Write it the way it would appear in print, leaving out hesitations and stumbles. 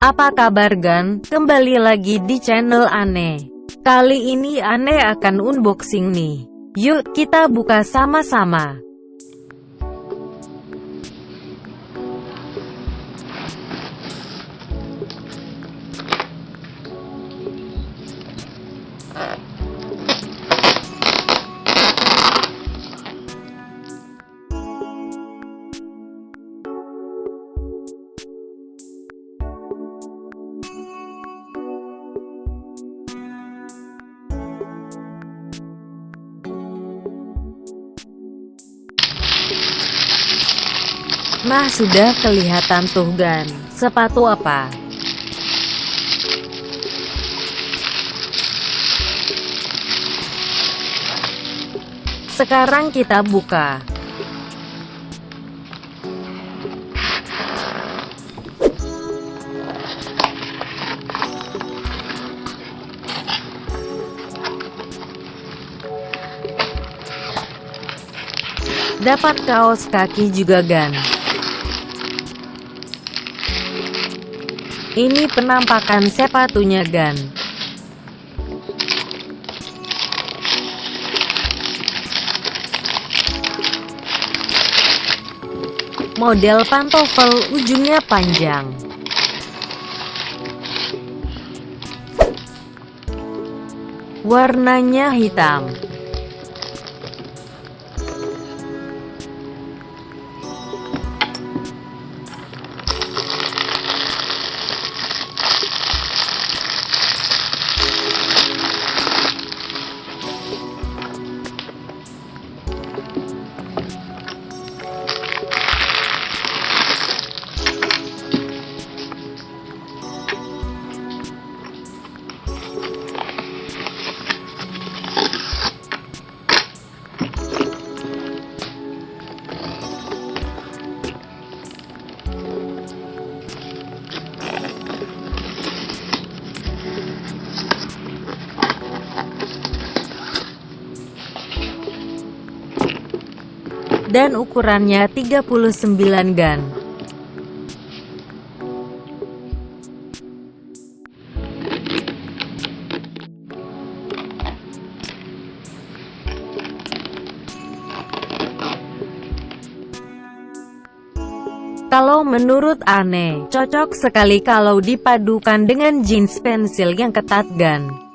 Apa kabar Gan? Kembali lagi di channel Aneh. Kali ini Aneh akan unboxing nih. Yuk kita buka sama-sama. Nah, sudah kelihatan tuh Gan, sepatu apa? Sekarang kita buka. Dapat kaos kaki juga Gan. Ini penampakan sepatunya Gan. Model pantofel ujungnya panjang. Warnanya hitam. Dan ukurannya 39 Gan. Kalau menurut Aneh, cocok sekali kalau dipadukan dengan jeans pensil yang ketat Gan.